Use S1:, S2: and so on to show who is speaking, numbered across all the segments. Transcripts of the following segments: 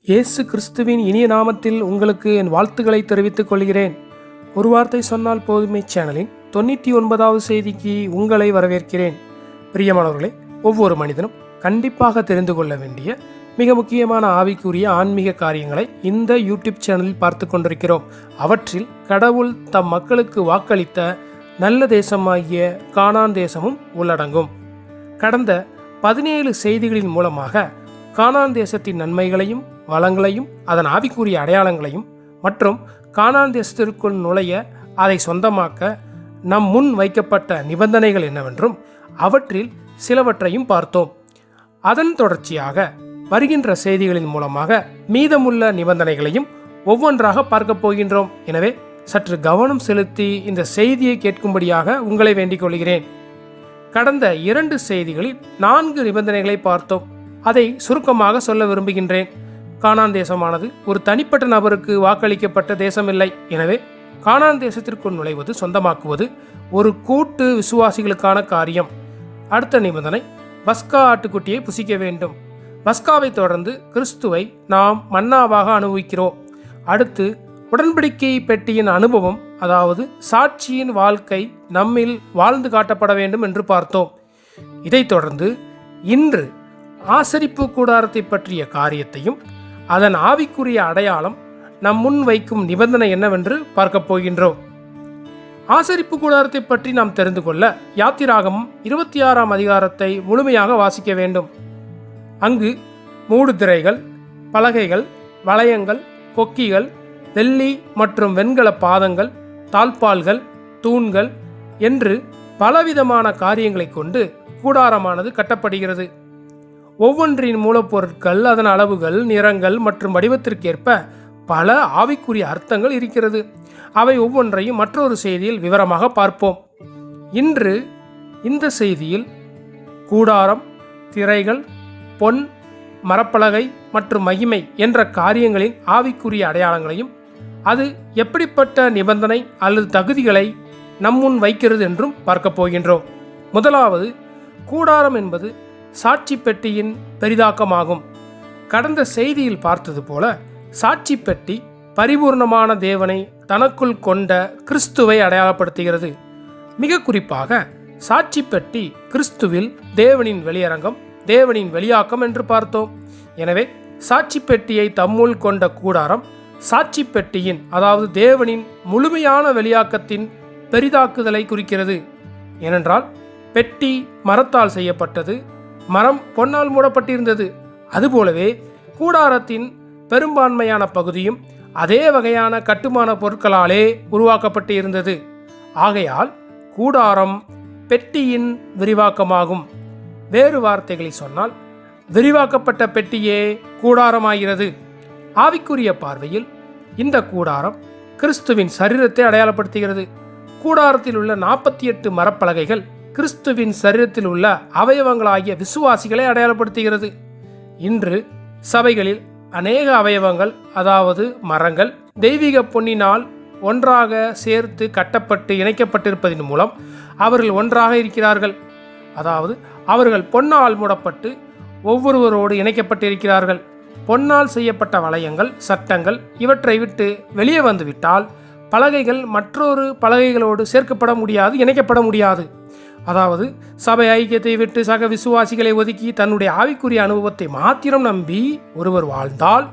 S1: இயேசு கிறிஸ்துவின் இனிய நாமத்தில் உங்களுக்கு என் வாழ்த்துக்களை தெரிவித்துக் கொள்கிறேன். ஒரு வார்த்தை சொன்னால் போதுமே சேனலின் 99வது செய்திக்கு உங்களை வரவேற்கிறேன். பிரியமானவர்களே, ஒவ்வொரு மனிதனும் கண்டிப்பாக தெரிந்து கொள்ள வேண்டிய மிக முக்கியமான ஆவிக்குரிய ஆன்மீக காரியங்களை இந்த யூடியூப் சேனலில் பார்த்து கொண்டிருக்கிறோம். அவற்றில் கடவுள் தம் மக்களுக்கு வாக்களித்த நல்ல தேசமாகிய கானான் தேசமும் உள்ளடங்கும். கடந்த 17 செய்திகளின் மூலமாக கானான் தேசத்தின் நன்மைகளையும் வளங்களையும் அதன் ஆவிக்குரிய அடையாளங்களையும் மற்றும் கானான் தேசத்திற்குள் நுழைய அதை சொந்தமாக்க நம் முன் வைக்கப்பட்ட நிபந்தனைகள் என்னவென்றும் அவற்றில் சிலவற்றையும் பார்த்தோம். அதன் தொடர்ச்சியாக வருகின்ற செய்திகளின் மூலமாக மீதமுள்ள நிபந்தனைகளையும் ஒவ்வொன்றாக பார்க்க போகின்றோம். எனவே சற்று கவனம் செலுத்தி இந்த செய்தியை கேட்கும்படியாக உங்களை வேண்டிக் கொள்கிறேன். கடந்த 2 செய்திகளில் 4 நிபந்தனைகளை பார்த்தோம். அதை சுருக்கமாக சொல்ல விரும்புகின்றேன். கானான் தேசமானது ஒரு தனிப்பட்ட நபருக்கு வாக்களிக்கப்பட்ட தேசமில்லை. எனவே கானான் தேசத்திற்குள் நுழைவது, சொந்தமாக்குவது ஒரு கூட்டு விசுவாசிகளுக்கான காரியம். அடுத்த நிபந்தனை, பஸ்கா ஆட்டுக்குட்டியை புசிக்க வேண்டும். பஸ்காவை தொடர்ந்து கிறிஸ்துவை நாம் மன்னாவாக அனுபவிக்கிறோம். அடுத்து உடன்படிக்கை பெட்டியின் அனுபவம், அதாவது சாட்சியின் வாழ்க்கை நம்மில் வாழ்ந்து காட்டப்பட வேண்டும் என்று பார்த்தோம். இதைத் தொடர்ந்து இன்று ஆசரிப்பு கூடாரத்தை பற்றிய காரியத்தையும் அதன் ஆவிக்குரிய அடையாளம் நம் முன் வைக்கும் நிபந்தனை என்னவென்று பார்க்க போகின்றோம். ஆசரிப்பு கூடாரத்தை பற்றி நாம் தெரிந்து கொள்ள யாத்திராகமம் 26ஆம் அதிகாரத்தை முழுமையாக வாசிக்க வேண்டும். அங்கு மூடுதிரைகள், பலகைகள், வளையங்கள், கொக்கிகள், வெள்ளி மற்றும் வெண்கல பாதங்கள், தாழ்பால்கள், தூண்கள் என்று பலவிதமான காரியங்களை கொண்டு கூடாரமானது கட்டப்படுகிறது. ஒவ்வொன்றின் மூலப்பொருட்கள், அதன் அளவுகள், நிறங்கள் மற்றும் வடிவத்திற்கேற்ப பல ஆவிக்குரிய அர்த்தங்கள் இருக்கிறது. அவை ஒவ்வொன்றையும் மற்றொரு செய்தியில் விவரமாக பார்ப்போம். இன்று இந்த செய்தியில் கூடாரம், திரைகள், பொன், மரப்பலகை மற்றும் மகிமை என்ற காரியங்களின் ஆவிக்குரிய அடையாளங்களையும் அது எப்படிப்பட்ட நிபந்தனை அல்லது தகுதிகளை நம் முன் வைக்கிறது என்றும் பார்க்க போகின்றோம். முதலாவது, கூடாரம் என்பது சாட்சி பெட்டியின் பெரிதாக்கமாகும். கடந்த செய்தியில் பார்த்தது போல சாட்சி பெட்டி பரிபூர்ணமான தேவனை தனக்குள் கொண்ட கிறிஸ்துவை அடையாளப்படுத்துகிறது. மிக குறிப்பாக சாட்சி பெட்டி கிறிஸ்துவில் தேவனின் வெளியரங்கம், தேவனின் வெளியாக்கம் என்று பார்த்தோம். எனவே சாட்சி பெட்டியை தம்முள் கொண்ட கூடாரம் சாட்சி பெட்டியின், அதாவது தேவனின் முழுமையான வெளியாக்கத்தின் பெரிதாக்குதலை குறிக்கிறது. ஏனென்றால் பெட்டி மரத்தால் செய்யப்பட்டது, மரம் பொன்னால் மூடப்பட்டிருந்தது. அதுபோலவே கூடாரத்தின் பெரும்பான்மையான பகுதியும் அதே வகையான கட்டுமான பொருட்களாலே உருவாக்கப்பட்டு இருந்தது. ஆகையால் கூடாரம் பெட்டியின் விரிவாக்கமாகும். வேறு வார்த்தைகளில் சொன்னால் விரிவாக்கப்பட்ட பெட்டியே கூடாரமாகிறது. ஆவிக்குரிய பார்வையில் இந்த கூடாரம் கிறிஸ்துவின் சரீரத்தை அடையாளப்படுத்துகிறது. கூடாரத்தில் உள்ள 48 மரப்பலகைகள் கிறிஸ்துவின் சரீரத்தில் உள்ள அவயவங்களாகிய விசுவாசிகளை அடையாளப்படுத்துகிறது. இன்று சபைகளில் அநேக அவயவங்கள், அதாவது மரங்கள், தெய்வீக பொன்னினால் ஒன்றாக சேர்த்து கட்டப்பட்டு இணைக்கப்பட்டிருப்பதன் மூலம் அவர்கள் ஒன்றாக இருக்கிறார்கள். அதாவது அவர்கள் பொன்னால் மூடப்பட்டு ஒவ்வொருவரோடு இணைக்கப்பட்டிருக்கிறார்கள். பொன்னால் செய்யப்பட்ட வளையங்கள், சட்டங்கள் இவற்றை விட்டு வெளியே வந்துவிட்டால் பலகைகள் மற்றொரு பலகைகளோடு சேர்க்கப்பட முடியாது, இணைக்கப்பட முடியாது. அதாவது சபை ஐக்கியத்தை விட்டு சக விசுவாசிகளை ஒதுக்கி தன்னுடைய ஆவிக்குரிய அனுபவத்தை மாத்திரம் நம்பி ஒருவர் வாழ்ந்தால்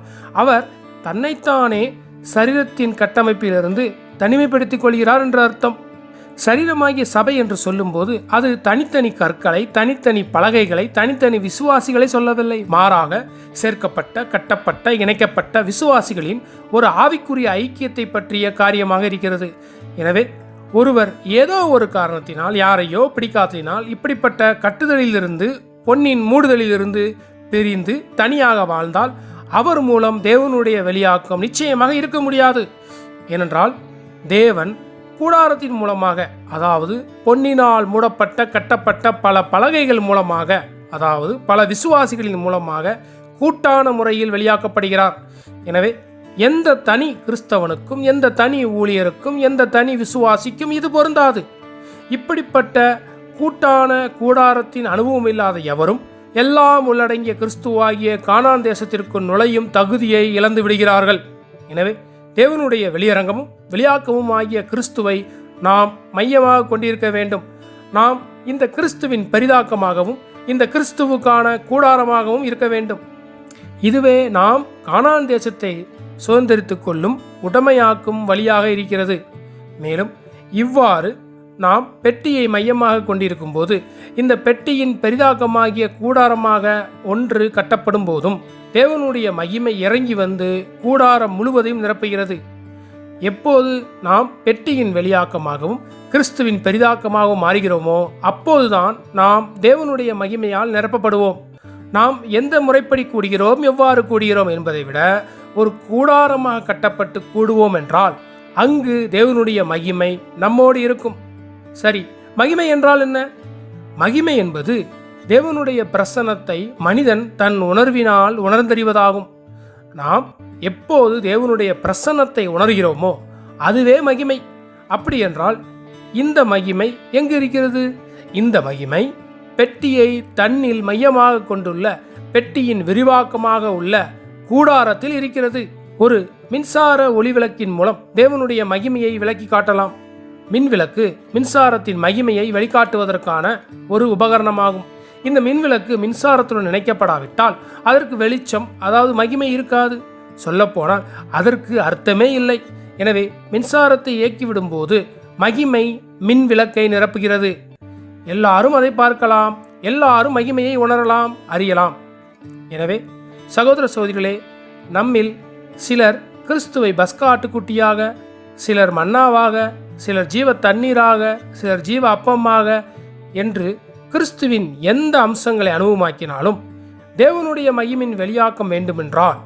S1: அவர் தன்னைத்தானே சரீரத்தின் கட்டமைப்பிலிருந்து தனிமைப்படுத்திக் கொள்கிறார் என்ற அர்த்தம். சரீரமாகிய சபை என்று சொல்லும்போது அது தனித்தனி கற்களை, தனித்தனி பலகைகளை, தனித்தனி விசுவாசிகளை சொல்லவில்லை. மாறாக சேர்க்கப்பட்ட, கட்டப்பட்ட, இணைக்கப்பட்ட விசுவாசிகளின் ஒரு ஆவிக்குரிய ஐக்கியத்தை பற்றிய காரியமாக இருக்கிறது. எனவே ஒருவர் ஏதோ ஒரு காரணத்தினால் யாரையோ பிடிக்காததினால் இப்படிப்பட்ட கட்டுதலிலிருந்து, பொன்னின் மூடுதலிலிருந்து பிரிந்து தனியாக வாழ்ந்தால் அவர் மூலம் தேவனுடைய வெளியாக்கம் நிச்சயமாக இருக்க முடியாது. ஏனென்றால் தேவன் கூடாரத்தின் மூலமாக, அதாவது பொன்னினால் மூடப்பட்ட கட்டப்பட்ட பல பலகைகள் மூலமாக, அதாவது பல விசுவாசிகளின் மூலமாக கூட்டான முறையில் வெளியாக்கப்படுகிறார். எனவே எந்த தனி கிறிஸ்தவனுக்கும், எந்த தனி ஊழியருக்கும், எந்த தனி விசுவாசிக்கும் இது பொருந்தாது. இப்படிப்பட்ட கூட்டான கூடாரத்தின் அனுபவம் இல்லாத எவரும் எல்லாம் உள்ளடங்கிய கிறிஸ்துவாகிய கானான் தேசத்திற்கு நுழையும் தகுதியை இழந்து விடுகிறார்கள். எனவே தேவனுடைய வெளியரங்கமும் வெளியாக்கமும் ஆகிய கிறிஸ்துவை நாம் மையமாக கொண்டிருக்க வேண்டும். நாம் இந்த கிறிஸ்துவின் பெரிதாக்கமாகவும் இந்த கிறிஸ்துவுக்கான கூடாரமாகவும் இருக்க வேண்டும். இதுவே நாம் கானான் தேசத்தை சுதந்திரித்துக் கொள்ளும் உடமையாக்கும் வழியாக இருக்கிறது. மேலும் இவ்வாறு நாம் பெட்டியை மையமாக கொண்டிருக்கும் போது இந்த பெட்டியின் பெரிதாக்கமாகிய கூடாரமாக ஒன்று கட்டப்படும் போதும் தேவனுடைய மகிமை இறங்கி வந்து கூடாரம் முழுவதையும் நிரப்புகிறது. எப்போது நாம் பெட்டியின் வெளியாக்கமாகவும் கிறிஸ்துவின் பெரிதாக்கமாகவும் மாறுகிறோமோ அப்போதுதான் நாம் தேவனுடைய மகிமையால் நிரப்பப்படுவோம். நாம் எந்த முறைப்படி கூடுகிறோம், எவ்வாறு கூடுகிறோம் என்பதை விட ஒரு கூடாரமாக கட்டப்பட்டு கூடுவோம் என்றால் அங்கு தேவனுடைய மகிமை நம்மோடு இருக்கும். சரி, மகிமை என்றால் என்ன? மகிமை என்பது தேவனுடைய பிரசன்னத்தை மனிதன் தன் உணர்வினால் உணர்ந்தறிவதாகும். நாம் எப்போது தேவனுடைய பிரசன்னத்தை உணர்கிறோமோ அதுவே மகிமை. அப்படி என்றால் இந்த மகிமை எங்கு இருக்கிறது? இந்த மகிமை பெட்டியை தன்னில் மையமாக கொண்டுள்ள பெட்டியின் விரிவாக்கமாக உள்ள கூடாரத்தில் இருக்கிறது. ஒரு மின்சார ஒளிவிளக்கின் மூலம் தேவனுடைய மகிமையை விளக்கி காட்டலாம். மின்விளக்கு மின்சாரத்தின் மகிமையை வெளிக்காட்டுவதற்கான ஒரு உபகரணமாகும். இந்த மின்விளக்கு மின்சாரத்துடன் இணைக்கப்படாவிட்டால் அதற்கு வெளிச்சம், அதாவது மகிமை இருக்காது. சொல்லப்போனால் அதற்கு அர்த்தமே இல்லை. எனவே மின்சாரத்தை இயக்கிவிடும் போது மகிமை மின் விளக்கை நிரப்புகிறது. எல்லாரும் அதை பார்க்கலாம், எல்லாரும் மகிமையை உணரலாம், அறியலாம். எனவே சகோதர சகோதரிகளே, நம்மில் சிலர் கிறிஸ்துவை பஸ்கா ஆட்டுக்குட்டியாக, சிலர் மன்னாவாக, சிலர் ஜீவ தண்ணீராக, சிலர் ஜீவ அப்பமாக என்று கிறிஸ்துவின் எந்த அம்சங்களை அனுபவமாக்கினாலும் தேவனுடைய மகிமின் வெளியாக்கம் வேண்டுமென்றால்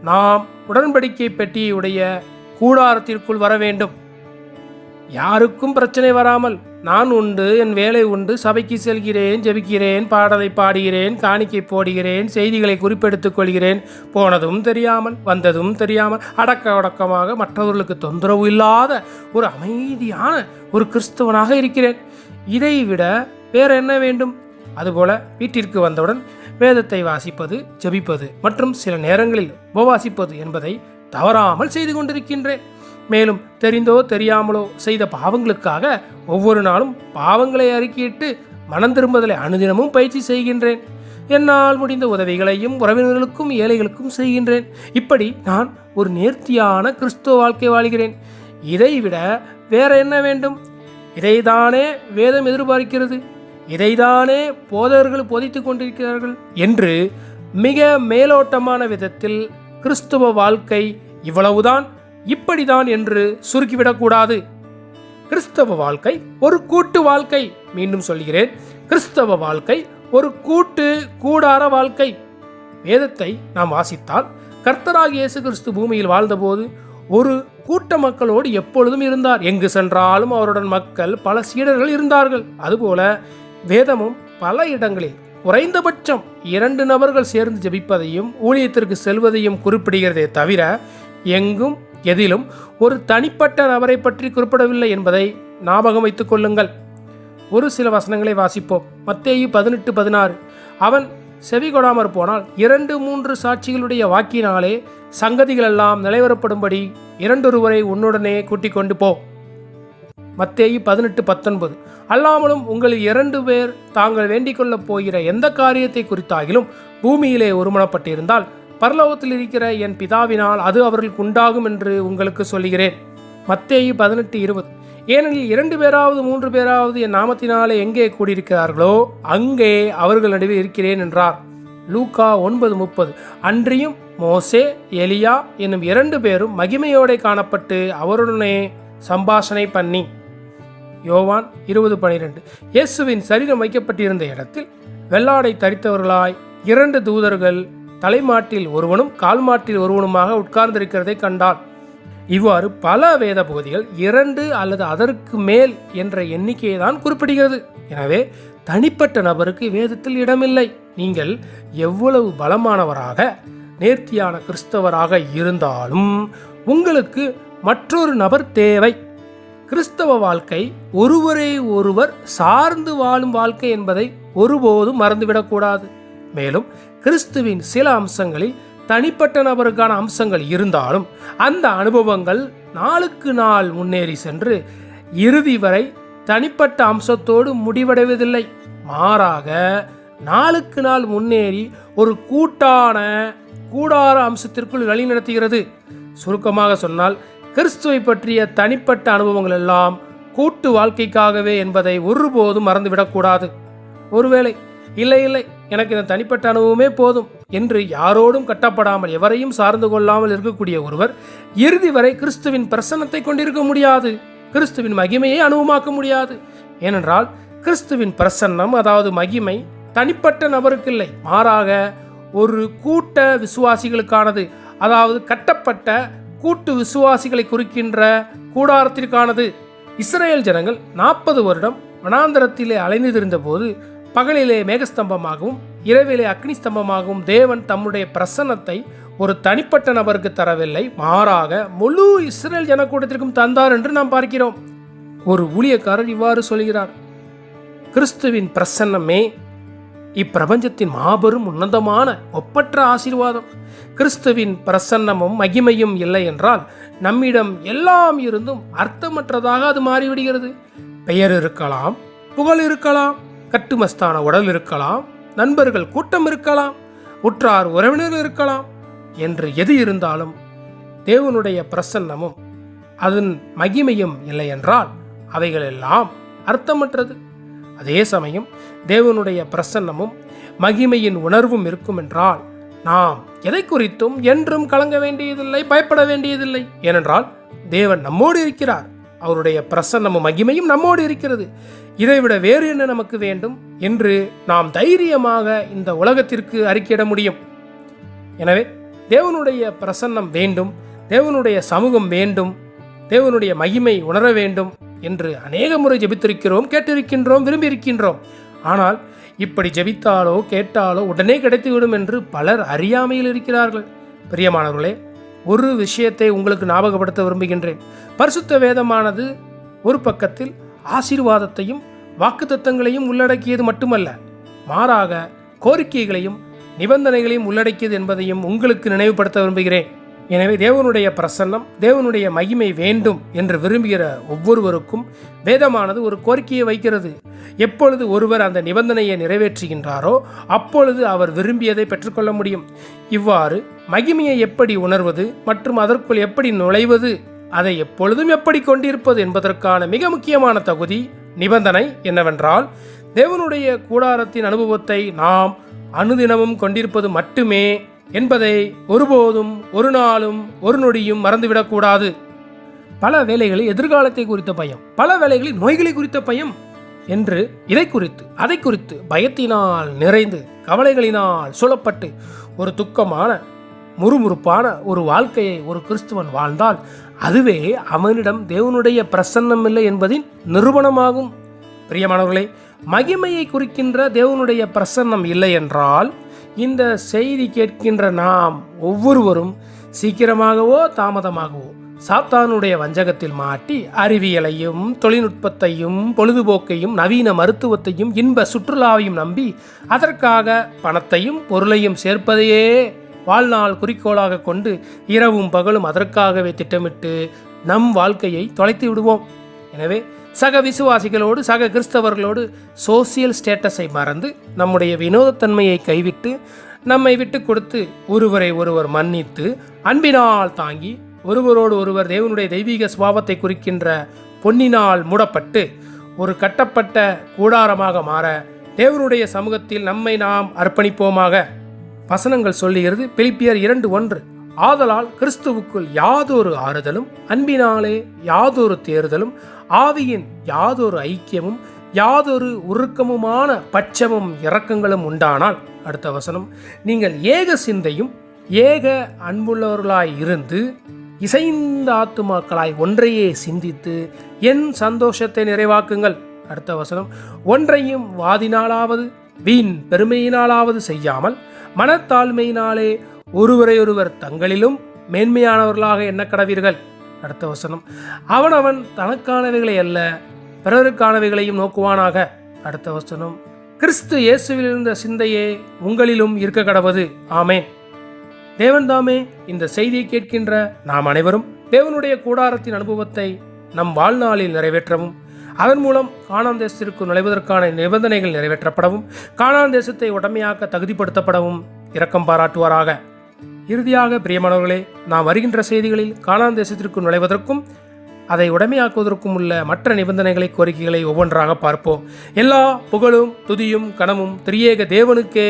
S1: நாம் உடன்படிக்கை பெட்டியுடைய கூடாரத்திற்குள் வர வேண்டும். யாருக்கும் பிரச்சனை வராமல் நான் உண்டு, என் வேலை உண்டு, சபைக்கு செல்கிறேன், ஜெபிக்கிறேன், பாடலை பாடுகிறேன், காணிக்கை போடுகிறேன், செய்திகளை குறிப்பெடுத்துக் கொள்கிறேன், போனதும் தெரியாமல் வந்ததும் தெரியாமல் அடக்கமாக மற்றவர்களுக்கு தொந்தரவு இல்லாத ஒரு அமைதியான ஒரு கிறிஸ்தவனாக இருக்கிறேன். இதை விட வேற என்ன வேண்டும்? அதுபோல வீட்டிற்கு வந்தவுடன் வேதத்தை வாசிப்பது, ஜெபிப்பது மற்றும் சில நேரங்களில் உபவாசிப்பது என்பதை தவறாமல் செய்து கொண்டிருக்கின்றேன். மேலும் தெரிந்தோ தெரியாமலோ செய்த பாவங்களுக்காக ஒவ்வொரு நாளும் பாவங்களை அறிக்கையிட்டு மனம் திரும்புதலை அனுதினமும் பயிற்சி செய்கின்றேன். என்னால் முடிந்த உதவிகளையும் உறவினர்களுக்கும் ஏழைகளுக்கும் செய்கின்றேன். இப்படி நான் ஒரு நேர்த்தியான கிறிஸ்துவ வாழ்க்கை வாழ்கிறேன். இதை விட வேற என்ன வேண்டும்? இதைதானே வேதம் எதிர்பார்க்கிறது, இதைதானே போதகர்கள் போதித்துக் கொண்டிருக்கிறார்கள் என்று மிக மேலோட்டமான விதத்தில் கிறிஸ்துவ வாழ்க்கை இவ்வளவுதான், இப்படிதான் என்று சுருக்கிவிடக்கூடாது. கிறிஸ்தவ வாழ்க்கை ஒரு கூட்டு வாழ்க்கை. மீண்டும் சொல்கிறேன், கிறிஸ்தவ வாழ்க்கை ஒரு கூடார வாழ்க்கை. வேதத்தை நாம் வாசித்தால் கர்த்தராகிய இயேசு கிறிஸ்து பூமியில் வாழ்ந்தபோது ஒரு கூட்ட மக்களோடு எப்பொழுதும் இருந்தார். எங்கு சென்றாலும் அவருடன் மக்கள், பல சீடர்கள் இருந்தார்கள். அதுபோல வேதமும் பல இடங்களில் குறைந்தபட்சம் 2 நபர்கள் சேர்ந்து ஜெபிப்பதையும் ஊழியத்திற்கு செல்வதையும் குறிப்பிடுகிறதே தவிர எங்கும் எதிலும் ஒரு தனிப்பட்ட நபரை பற்றி குறிப்பிடவில்லை என்பதை ஞாபகம் வைத்துக் கொள்ளுங்கள். ஒரு சில வசனங்களை வாசிப்போம். மத்தேயு 18:16, அவன் செவி கொடாமற் போனால் 2-3 சாட்சிகளுடைய வாக்கினாலே சங்கதிகள் எல்லாம் நிலைவரப்படும்படி 2 உன்னுடனே கூட்டிக் கொண்டு போ. மத்தேயு 18:19, அல்லாமலும் உங்களில் 2 பேர் தாங்கள் வேண்டிக் கொள்ளப் போகிற எந்த காரியத்தை குறித்தாகிலும் பூமியிலே ஒருமனப்பட்டிருந்தால் பரலோகத்தில் இருக்கிற என் பிதாவினால் அது அவர்களுக்கு உண்டாகும் என்று உங்களுக்கு சொல்லுகிறேன். மத்தேயு 18:20, ஏனெனில் 2 பேராவது 3 பேராவது என் நாமத்தினாலே எங்கே கூடியிருக்கிறார்களோ அங்கே அவர்கள் நடுவே இருக்கிறேன் என்றார். லூக்கா 9:30, அன்றியும் மோசே, எலியா என்னும் 2 பேரும் மகிமையோടെ காணப்பட்டு அவருடனே சம்பாஷணை பண்ணி. யோவான் 20:12, இயேசுவின் சரீரம் வைக்கப்பட்டிருந்த இடத்தில் வெள்ளாடை தரித்தவர்களாய் 2 தூதர்கள் தலைமாட்டில் ஒருவனும் கால்மாட்டில் ஒருவனுமாக உட்கார்ந்திருக்கிறதை கண்டார். இவ்வாறு பல வேத பகுதிகள் 2 அல்லது அதற்கு மேல் என்ற எண்ணிக்கையை தான் குறிப்பிடுகிறது. எனவே தனிப்பட்ட நபருக்கு வேதத்தில் இடமில்லை. நீங்கள் எவ்வளவு பலமானவராக, நேர்த்தியான கிறிஸ்தவராக இருந்தாலும் உங்களுக்கு மற்றொரு நபர் தேவை. கிறிஸ்தவ வாழ்க்கை ஒருவரை ஒருவர் சார்ந்து வாழும் வாழ்க்கை என்பதை ஒருபோதும் மறந்துவிடக்கூடாது. மேலும் கிறிஸ்துவின் சில அம்சங்களில் தனிப்பட்ட நபருக்கான அம்சங்கள் இருந்தாலும் அந்த அனுபவங்கள் நாளுக்கு நாள் முன்னேறி சென்று இறுதி வரை தனிப்பட்ட அம்சத்தோடு முடிவடைவதில்லை. மாறாக நாளுக்கு நாள் முன்னேறி ஒரு கூடார அம்சத்திற்குள் வழிநடத்துகிறது. சுருக்கமாக சொன்னால் கிறிஸ்துவை பற்றிய தனிப்பட்ட அனுபவங்கள் எல்லாம் கூட்டு வாழ்க்கைக்காகவே என்பதை ஒருபோதும் மறந்துவிடக்கூடாது. ஒருவேளை இல்லை எனக்கு இந்த தனிப்பட்ட அனுபவமே போதும் என்று யாரோடும் கட்டப்படாமல் எவரையும் சார்ந்து கொள்ளாமல் இருக்கக்கூடிய ஒருவர் இறுதி வரை கிறிஸ்துவின் பிரசன்னத்தை கொண்டிருக்க முடியாது, கிறிஸ்துவின் மகிமையை அனுபவமாக்க முடியாது. ஏனென்றால் கிறிஸ்துவின் பிரசன்னம், அதாவது மகிமை, தனிப்பட்ட நபருக்கு இல்லை, மாறாக ஒரு கூட்ட விசுவாசிகளுக்கானது. அதாவது கட்டப்பட்ட கூட்டு விசுவாசிகளை குறிக்கின்ற கூடாரத்திற்கானது. இஸ்ரேல் ஜனங்கள் 40 வருடம் வனாந்தரத்திலே அலைந்து திரிந்த போது பகலிலே மேகஸ்தம்பமாகவும் இரவிலே அக்னி ஸ்தம்பமாகவும் தேவன் தம்முடைய பிரசன்னத்தை ஒரு தனிப்பட்ட நபருக்கு தரவில்லை, மாறாக முழு இஸ்ரேல் ஜனக்கூட்டத்திற்கும் தந்தார் என்று நாம் பார்க்கிறோம். ஒரு ஊழியக்காரர் இவ்வாறு சொல்கிறார்: கிறிஸ்துவின் பிரசன்னமே இப்பிரபஞ்சத்தின் மாபெரும் உன்னதமான ஒப்பற்ற ஆசீர்வாதம். கிறிஸ்துவின் பிரசன்னமும் மகிமையும் இல்லை என்றால் நம்மிடம் எல்லாம் இருந்தும் அர்த்தமற்றதாக அது மாறிவிடுகிறது. பெயர் இருக்கலாம், புகழ் இருக்கலாம், கட்டுமஸ்தான உடல் இருக்கலாம், நண்பர்கள் கூட்டம் இருக்கலாம், உற்றார் உறவினர் இருக்கலாம், என்று எது இருந்தாலும் தேவனுடைய பிரசன்னமும் அதன் மகிமையும் இல்லை என்றால் அவைகள் எல்லாம் அர்த்தமற்றது. அதே சமயம் தேவனுடைய பிரசன்னமும் மகிமையின் உணர்வும் இருக்கும் என்றால் நாம் எதை குறித்தும் என்றும் கலங்க வேண்டியதில்லை, பயப்பட வேண்டியதில்லை. ஏனென்றால் தேவன் நம்மோடு இருக்கிறார், அவருடைய பிரசன்னமும் மகிமையும் நம்மோடு இருக்கிறது. இதைவிட வேறு என்ன நமக்கு வேண்டும் என்று நாம் தைரியமாக இந்த உலகத்திற்கு அறிக்கையிட முடியும். எனவே தேவனுடைய பிரசன்னம் வேண்டும், தேவனுடைய சமூகம் வேண்டும், தேவனுடைய மகிமை உணர வேண்டும் என்று அநேக முறை ஜெபித்திருக்கிறோம், கேட்டிருக்கின்றோம், விரும்பியிருக்கின்றோம். ஆனால் இப்படி ஜெபித்தாலோ கேட்டாலோ உடனே கிடைத்துவிடும் என்று பலர் அறியாமையில் இருக்கிறார்கள். பிரியமானவர்களே, ஒரு விஷயத்தை உங்களுக்கு ஞாபகப்படுத்த விரும்புகின்றேன். பரிசுத்த வேதமானது ஒரு பக்கத்தில் ஆசீர்வாதத்தையும் வாக்குத்தத்தங்களையும் உள்ளடக்கியது மட்டுமல்ல, மாறாக கோரிக்கைகளையும் நிபந்தனைகளையும் உள்ளடக்கியது என்பதையும் உங்களுக்கு நினைவுபடுத்த விரும்புகிறேன். எனவே தேவனுடைய பிரசன்னம், தேவனுடைய மகிமை வேண்டும் என்று விரும்புகிற ஒவ்வொருவருக்கும் வேதமானது ஒரு கோரிக்கையை வைக்கிறது. எப்பொழுது ஒருவர் அந்த நிபந்தனையை நிறைவேற்றுகின்றாரோ அப்பொழுது அவர் விரும்பியதை பெற்றுக்கொள்ள முடியும். இவ்வாறு மகிமையை எப்படி உணர்வது மற்றும் அதற்குள் எப்படி நுழைவது, அதை எப்பொழுதும் எப்படி கொண்டிருப்பது என்பதற்கான மிக முக்கியமான தகுதி, நிபந்தனை என்னவென்றால் தேவனுடைய கூடாரத்தின் அனுபவத்தை நாம் அனுதினமும் கொண்டிருப்பது மட்டுமே என்பதை ஒருபோதும் ஒரு நாளும் ஒரு நொடியும் மறந்துவிடக்கூடாது. பல வேளைகளில் எதிர்காலத்தை குறித்த பயம், பல வேளைகளில் நோய்களை குறித்த பயம் என்று இதை குறித்து அதை குறித்து பயத்தினால் நிறைந்து கவலைகளினால் சூழப்பட்டு ஒரு துக்கமான முறுமுறுப்பான ஒரு வாழ்க்கையை ஒரு கிறிஸ்துவன் வாழ்ந்தால் அதுவே அவனிடம் தேவனுடைய பிரசன்னம் இல்லை என்பதின் நிரூபணமாகும். பிரியமானவர்களே, மகிமையை குறிக்கின்ற தேவனுடைய பிரசன்னம் இல்லை என்றால் இந்த செய்தி கேட்கின்ற நாம் ஒவ்வொருவரும் சீக்கிரமாகவோ தாமதமாகவோ சாத்தானுடைய வஞ்சகத்தில் மாட்டி அறிவியலையும் தொழில்நுட்பத்தையும் பொழுதுபோக்கையும் நவீன மருத்துவத்தையும் இன்ப சுற்றுலாவையும் நம்பி அதற்காக பணத்தையும் பொருளையும் சேர்ப்பதையே வாழ்நாள் குறிக்கோளாக கொண்டு இரவும் பகலும் அதற்காகவே திட்டமிட்டு நம் வாழ்க்கையை தொலைத்து விடுவோம். எனவே சக விசுவாசிகளோடு சக கிறிஸ்தவர்களோடு சோசியல் ஸ்டேட்டஸை மறந்து நம்முடைய வினோதத்தன்மையை கைவிட்டு நம்மை விட்டு கொடுத்து ஒருவரை ஒருவர் மன்னித்து அன்பினால் தாங்கி ஒருவரோடு ஒருவர் தேவனுடைய தெய்வீக சுபாவத்தை குறிக்கின்ற பொன்னினால் மூடப்பட்டு ஒரு கட்டப்பட்ட கூடாரமாக மாற தேவனுடைய சமூகத்தில் நம்மை நாம் அர்ப்பணிப்போமாக. வசனங்கள் சொல்லுகிறது, பிலிப்பியர் 2:1, ஆதலால் கிறிஸ்துவுக்குள் யாதொரு ஆறுதலும் அன்பினாலே யாதொரு தேறுதலும் ஆவியின் யாதொரு ஐக்கியமும் யாதொரு உருக்கமுமான பட்சமும் இரக்கங்களும் உண்டானால், அடுத்த வசனம், நீங்கள் ஏக சிந்தையும் ஏக அன்புள்ளவர்களாய் இருந்து இசைந்த ஆத்துமாக்களாய் ஒன்றையே சிந்தித்து என் சந்தோஷத்தை நிறைவாக்குங்கள். அடுத்த வசனம், ஒன்றையும் வாதினாலாவது வீண் பெருமையினாலாவது செய்யாமல் மனத்தாழ்மையினாலே ஒருவரை ஒருவர் தங்களிலும் மேன்மையானவர்களாக எண்ண கடவீர்கள். அடுத்த வசனம், அவனவன் தனக்கானவைகளை அல்ல பிறருக்கானவைகளையும் நோக்குவானாக. அடுத்த வசனம், கிறிஸ்து இயேசுவில் இருந்த சிந்தையே உங்களிலும் இருக்க கடவது. ஆமேன். தேவன் தாமே இந்த செய்தியை கேட்கின்ற நாம் அனைவரும் தேவனுடைய கூடாரத்தின் அனுபவத்தை நம் வாழ்நாளில் நிறைவேற்றவும், அதன் மூலம் கானான் தேசத்திற்கு நுழைவதற்கான நிபந்தனைகள் நிறைவேற்றப்படவும், கானான் தேசத்தை உடமையாக்க தகுதிப்படுத்தப்படவும் இரக்கம் பாராட்டுவாராக. இறுதியாக பிரியமானவர்களே, நாம் வருகின்ற செய்திகளில் கானான் தேசத்திற்கு நுழைவதற்கும் அதை உடைமையாக்குவதற்கும் உள்ள மற்ற நிபந்தனைகளை, கோரிக்கைகளை ஒவ்வொன்றாக பார்ப்போம். எல்லா புகழும் துதியும் கனமும் திரியேக தேவனுக்கே.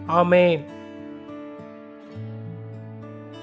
S1: ஆமேன்.